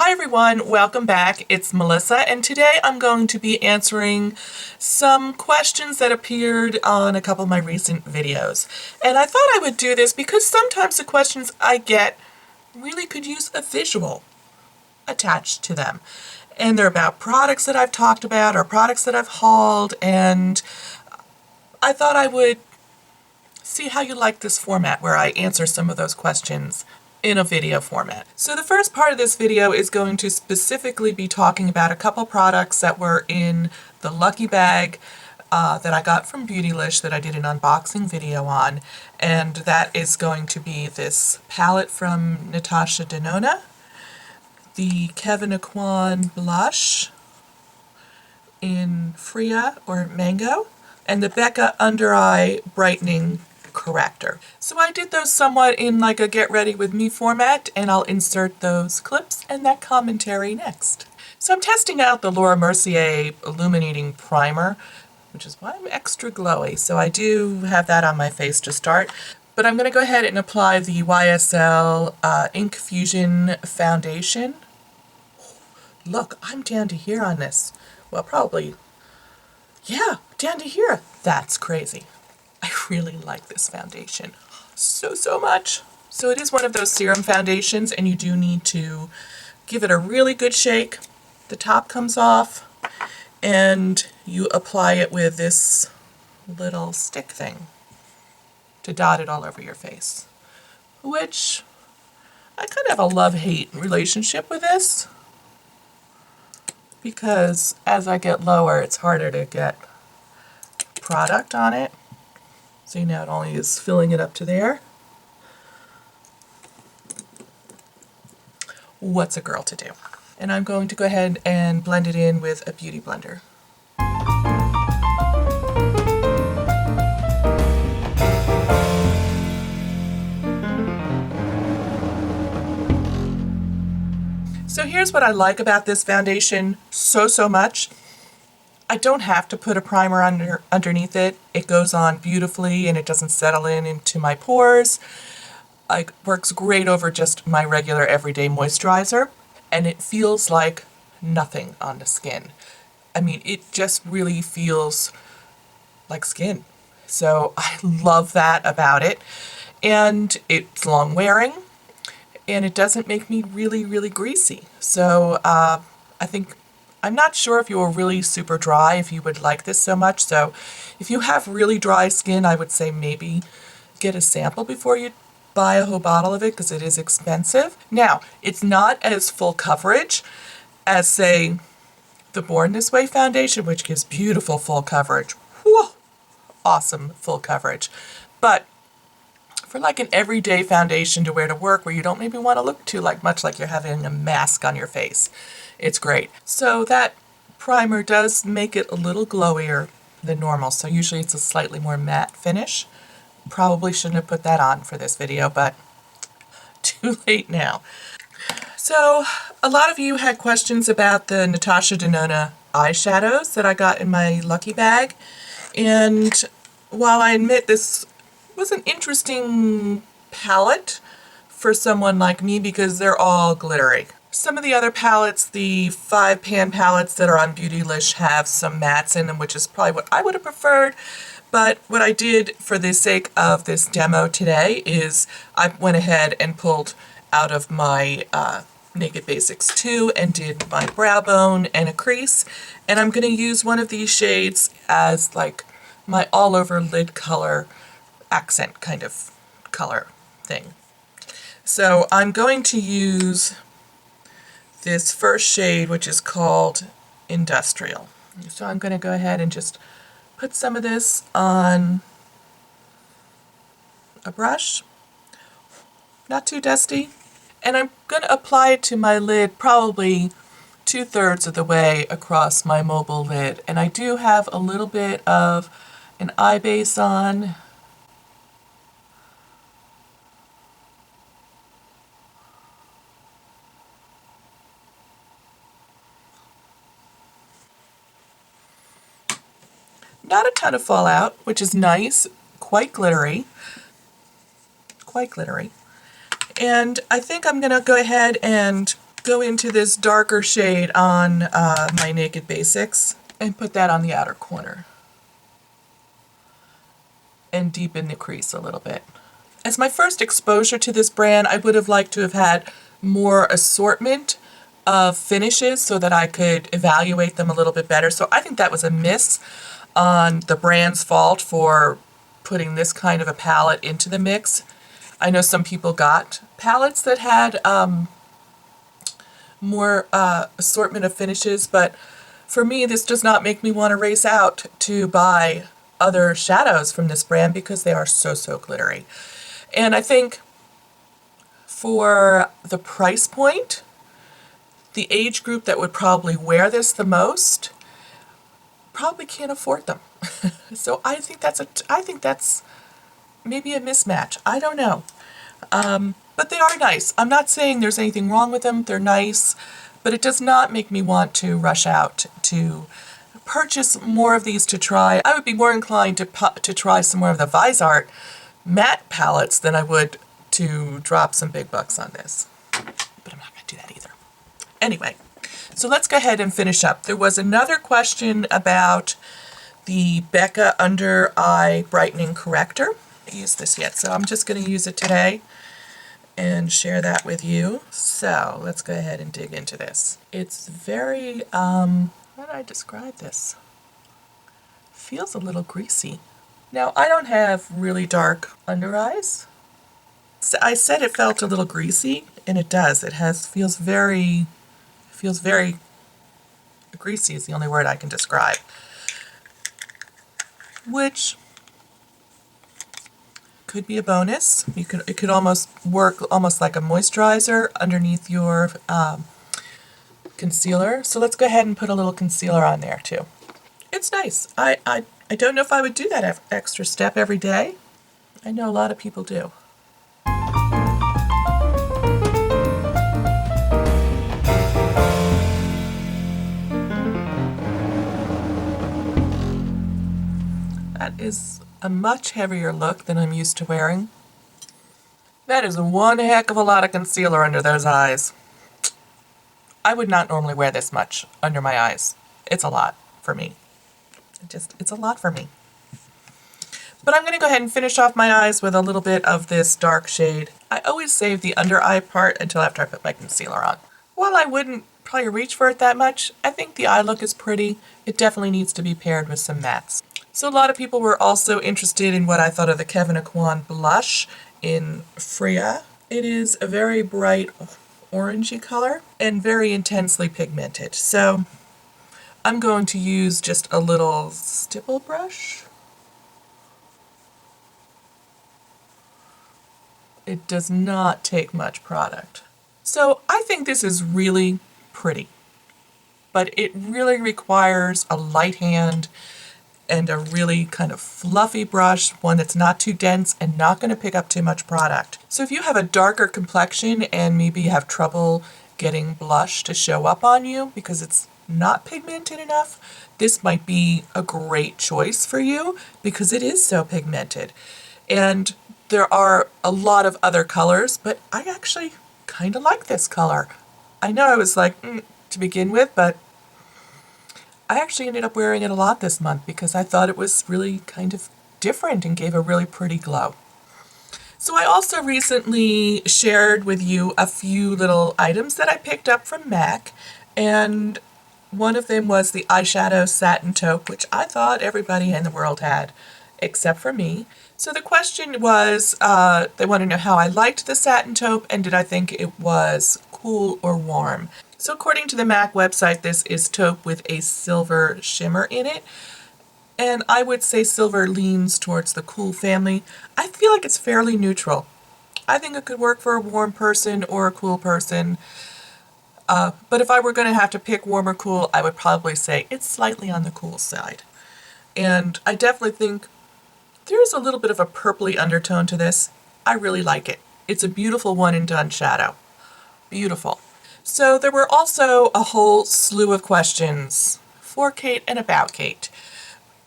Hi everyone, welcome back. It's Melissa, and today I'm going to be answering some questions that appeared on a couple of my recent videos. And I thought I would do this because sometimes the questions I get really could use a visual attached to them. And they're about products that I've talked about or products that I've hauled, and I thought I would see how you like this format where I answer some of those questions in a video format. So the first part of this video is going to specifically be talking about a couple products that were in the Lucky Bag that I got from Beautylish that I did an unboxing video on, and that is going to be this palette from Natasha Denona, the Kevyn Aucoin blush in Freya or Mango, and the Becca Under Eye Brightening Corrector. So I did those somewhat in like a get ready with me format, and I'll insert those clips and that commentary next. So I'm testing out the Laura Mercier Illuminating Primer, which is why I'm extra glowy. So I do have that on my face to start, but I'm going to go ahead and apply the YSL Ink Fusion Foundation. Look, I'm down to here on this. Well, probably, yeah, down to here. That's crazy. I really like this foundation so much. So it is one of those serum foundations, and you do need to give it a really good shake. The top comes off, and you apply it with this little stick thing to dot it all over your face, which I kind of have a love-hate relationship with this, because as I get lower, it's harder to get product on it. See, now it only is filling it up to there. What's a girl to do? And I'm going to go ahead and blend it in with a beauty blender. So here's what I like about this foundation so much. I don't have to put a primer underneath it. It goes on beautifully and it doesn't settle into my pores. It works great over just my regular everyday moisturizer, and it feels like nothing on the skin. I mean, it just really feels like skin. So I love that about it. And it's long wearing, and it doesn't make me really greasy. So I'm not sure if you're really super dry, if you would like this so much. So if you have really dry skin, I would say maybe get a sample before you buy a whole bottle of it, because it is expensive. Now, it's not as full coverage as, say, the Born This Way foundation, which gives beautiful full coverage. Whew, awesome full coverage. But for like an everyday foundation to wear to work, where you don't maybe want to look too much like you're having a mask on your face, it's great. So that primer does make it a little glowier than normal. So usually it's a slightly more matte finish. Probably shouldn't have put that on for this video, but too late now. So a lot of you had questions about the Natasha Denona eyeshadows that I got in my Lucky Bag. And while I admit this was an interesting palette for someone like me because they're all glittery. Some of the other palettes, the 5-pan palettes that are on Beautylish, have some mattes in them, which is probably what I would have preferred. But what I did for the sake of this demo today is I went ahead and pulled out of my Naked Basics 2 and did my brow bone and a crease. And I'm going to use one of these shades as like my all-over lid color, accent kind of color thing. So I'm going to use this first shade, which is called Industrial. So I'm going to go ahead and just put some of this on a brush, not too dusty, and I'm going to apply it to my lid probably 2/3 of the way across my mobile lid. And I do have a little bit of an eye base on. Not a ton of fallout, which is nice, quite glittery. And I think I'm going to go ahead and go into this darker shade on my Naked Basics and put that on the outer corner and deepen the crease a little bit. As my first exposure to this brand, I would have liked to have had more assortment of finishes so that I could evaluate them a little bit better. So I think that was a miss on the brand's fault for putting this kind of a palette into the mix. I know some people got palettes that had more assortment of finishes, but for me, this does not make me want to race out to buy other shadows from this brand because they are so glittery. And I think for the price point, the age group that would probably wear this the most probably can't afford them. So I think that's maybe a mismatch. I don't know. But they are nice. I'm not saying there's anything wrong with them. They're nice, but it does not make me want to rush out to purchase more of these to try. I would be more inclined to try some more of the Visart matte palettes than I would to drop some big bucks on this. But I'm not going to do that either. Anyway, so let's go ahead and finish up. There was another question about the Becca Under Eye Brightening Corrector. I haven't used this yet, so I'm just going to use it today and share that with you. So let's go ahead and dig into this. It's very, how do I describe this? Feels a little greasy. Now, I don't have really dark under eyes. So I said it felt a little greasy, and it does. It feels very greasy is the only word I can describe. Which could be a bonus. It could almost work almost like a moisturizer underneath your concealer. So let's go ahead and put a little concealer on there too. It's nice. I don't know if I would do that extra step every day. I know a lot of people do. That is a much heavier look than I'm used to wearing. That is one heck of a lot of concealer under those eyes. I would not normally wear this much under my eyes. It's a lot for me. It's a lot for me. But I'm going to go ahead and finish off my eyes with a little bit of this dark shade. I always save the under eye part until after I put my concealer on. While I wouldn't probably reach for it that much, I think the eye look is pretty. It definitely needs to be paired with some mattes. So a lot of people were also interested in what I thought of the Kevyn Aucoin blush in Freya. It is a very bright orangey color and very intensely pigmented. So I'm going to use just a little stipple brush. It does not take much product. So I think this is really pretty, but it really requires a light hand and a really kind of fluffy brush, one that's not too dense and not going to pick up too much product. So if you have a darker complexion and maybe you have trouble getting blush to show up on you because it's not pigmented enough, this might be a great choice for you because it is so pigmented. And there are a lot of other colors, but I actually kind of like this color. I know I was like, to begin with, but I actually ended up wearing it a lot this month because I thought it was really kind of different and gave a really pretty glow. So I also recently shared with you a few little items that I picked up from MAC, and one of them was the eyeshadow Satin Taupe, which I thought everybody in the world had, except for me. So the question was, they want to know how I liked the Satin Taupe and did I think it was cool or warm. So according to the MAC website, this is taupe with a silver shimmer in it. And I would say silver leans towards the cool family. I feel like it's fairly neutral. I think it could work for a warm person or a cool person. But if I were going to have to pick warm or cool, I would probably say it's slightly on the cool side. And I definitely think there's a little bit of a purpley undertone to this. I really like it. It's a beautiful one and done shadow. Beautiful. So there were also a whole slew of questions for Kate and about Kate.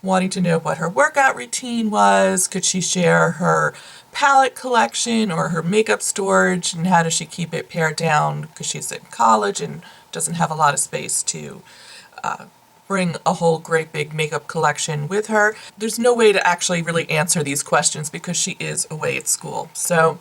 wanting to know what her workout routine was. Could she share her palette collection or her makeup storage, and how does she keep it pared down because she's in college and doesn't have a lot of space to bring a whole great big makeup collection with her. There's no way to actually really answer these questions because she is away at school. So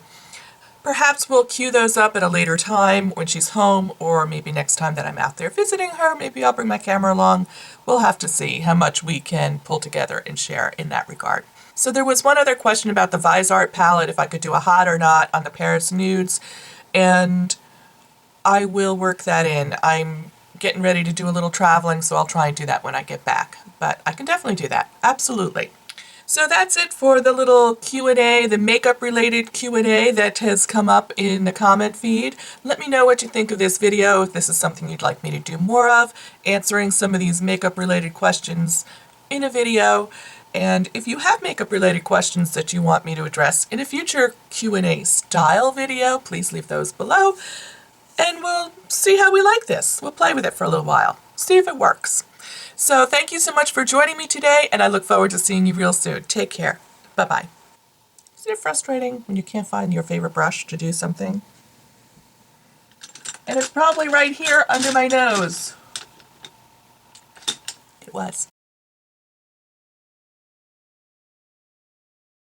perhaps we'll queue those up at a later time when she's home, or maybe next time that I'm out there visiting her, maybe I'll bring my camera along. We'll have to see how much we can pull together and share in that regard. So there was one other question about the Vise Art palette, if I could do a hot or not on the Paris nudes, and I will work that in. I'm getting ready to do a little traveling, so I'll try and do that when I get back. But I can definitely do that. Absolutely. So that's it for the little Q&A, the makeup related Q&A that has come up in the comment feed. Let me know what you think of this video, if this is something you'd like me to do more of, answering some of these makeup related questions in a video. And if you have makeup related questions that you want me to address in a future Q&A style video, please leave those below. And we'll see how we like this. We'll play with it for a little while, see if it works. So thank you so much for joining me today, and I look forward to seeing you real soon. Take care. Bye-bye. Isn't it frustrating when you can't find your favorite brush to do something? And it's probably right here under my nose. It was.